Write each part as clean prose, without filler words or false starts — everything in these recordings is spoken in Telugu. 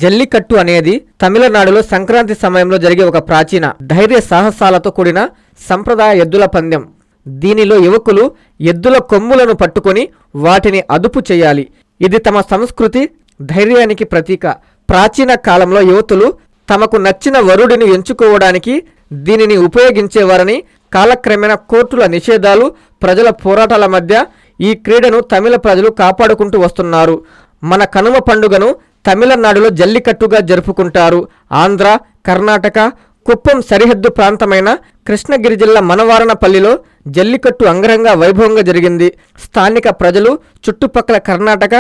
జల్లికట్టు అనేది తమిళనాడులో సంక్రాంతి సమయంలో జరిగే ఒక ప్రాచీన ధైర్య సాహసాలతో కూడిన సంప్రదాయ ఎద్దుల పందెం. దీనిలో యువకులు ఎద్దుల కొమ్ములను పట్టుకొని వాటిని అదుపు చేయాలి. ఇది తమ సంస్కృతి ధైర్యానికి ప్రతీక. ప్రాచీన కాలంలో యువతులు తమకు నచ్చిన వరుడిని ఎంచుకోవడానికి దీనిని ఉపయోగించేవారని, కాలక్రమేణా కోర్టుల నిషేధాలు, ప్రజల పోరాటాల మధ్య ఈ క్రీడను తమిళ ప్రజలు కాపాడుకుంటూ వస్తున్నారు. మన కనుమ పండుగను తమిళనాడులో జల్లికట్టుగా జరుపుకుంటారు. ఆంధ్ర, కర్ణాటక, కుప్పం సరిహద్దు ప్రాంతమైన కృష్ణగిరి జిల్లా మనవారణపల్లిలో జల్లికట్టు అంగరంగ వైభవంగా జరిగింది. స్థానిక ప్రజలు, చుట్టుపక్కల కర్ణాటక,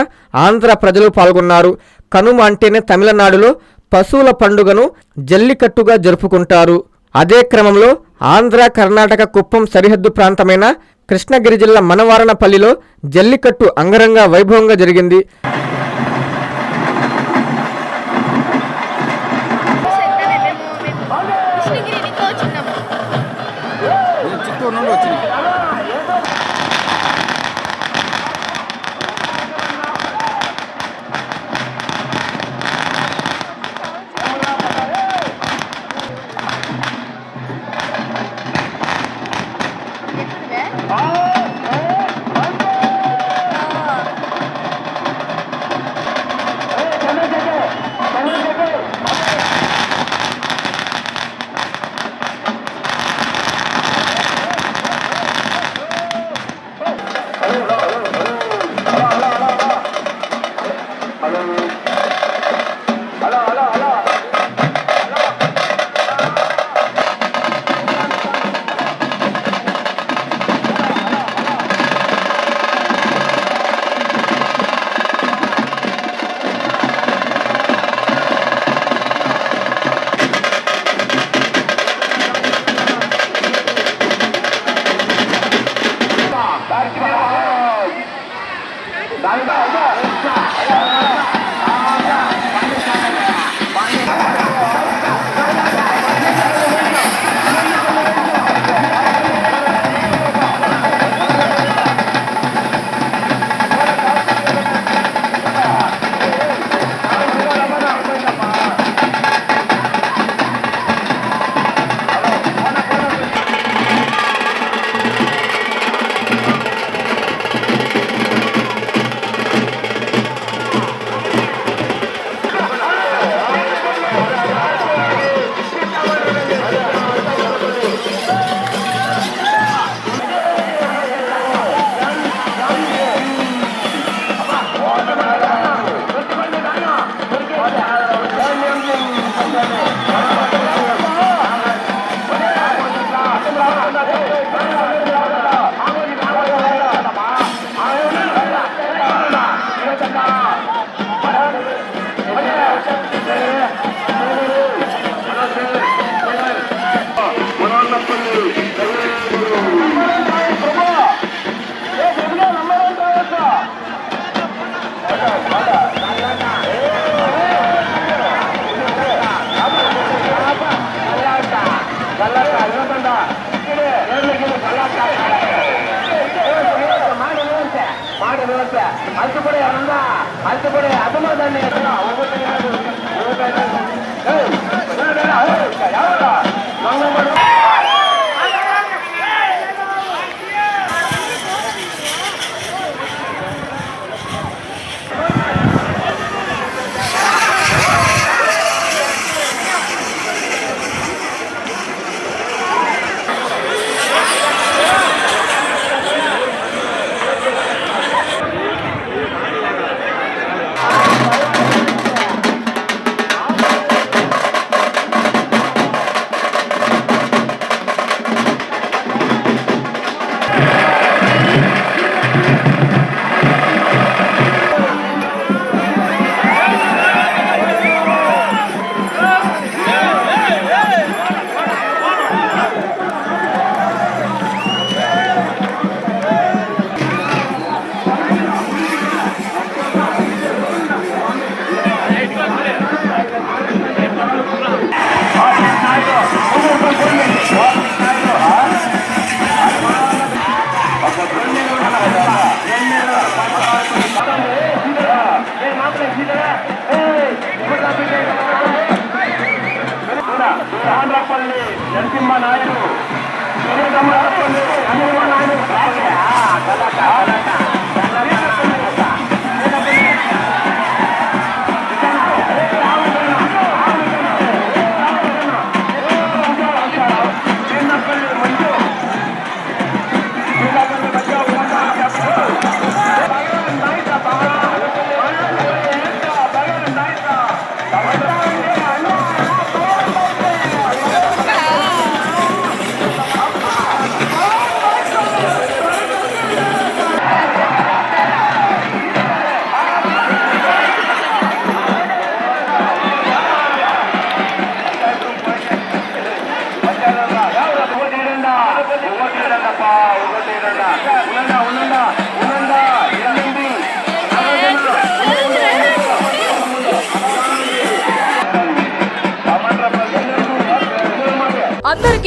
ఆంధ్ర ప్రజలు పాల్గొన్నారు. కనుమ అంటేనే తమిళనాడులో పశువుల పండుగను జల్లికట్టుగా జరుపుకుంటారు. అదే క్రమంలో ఆంధ్ర, కర్ణాటక, కుప్పం సరిహద్దు ప్రాంతమైన కృష్ణగిరి జిల్లా మనవారణపల్లిలో జల్లికట్టు అంగరంగ వైభవంగా జరిగింది.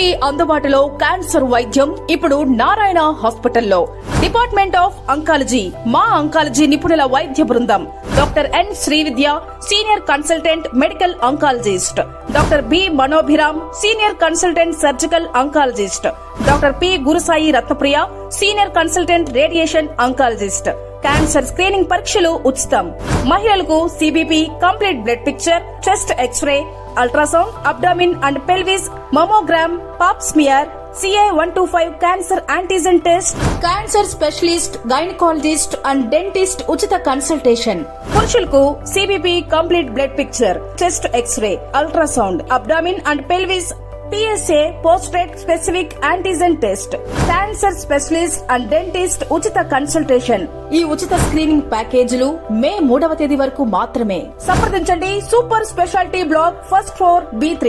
అందరికీ అందుబాటులో క్యాన్సర్ వైద్యం ఇప్పుడు నారాయణ హాస్పిటల్లో. డిపార్ట్మెంట్ ఆఫ్ అంకాలజీ, మా అంకాలజీ నిపుణుల వైద్య బృందం. Doctor N Srividya, senior consultant medical oncologist. Doctor B Manobhiram, senior consultant surgical oncologist. Doctor P Gurusai Ratnapriya, senior consultant radiation oncologist. Cancer screening పరీక్షలు ఉచితం. మహిళలకు CBP, complete blood picture, chest X-ray, ultrasound, abdomen and pelvis, mammogram, pap smear, CA-125 cancer antigen test, cancer specialist, gynaecologist and dentist ఉచిత కన్సల్టేషన్. పురుషులకు CBP, complete blood picture, chest X-ray, ultrasound, abdomen and pelvis, PSA పోస్ట్రేట్ specific antigen test, cancer specialist and dentist ఉచిత కన్సల్టేషన్. ఈ ఉచిత స్క్రీనింగ్ ప్యాకేజీలు మే 3వ తేదీ వరకు మాత్రమే. సంప్రదించండి super speciality block, first floor, B3.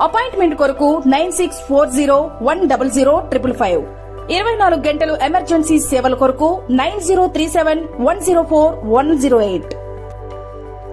Appointment కొరకు 9640100555. 24 గంటలు ఎమర్జెన్సీ సేవల కొరకు 9037104108.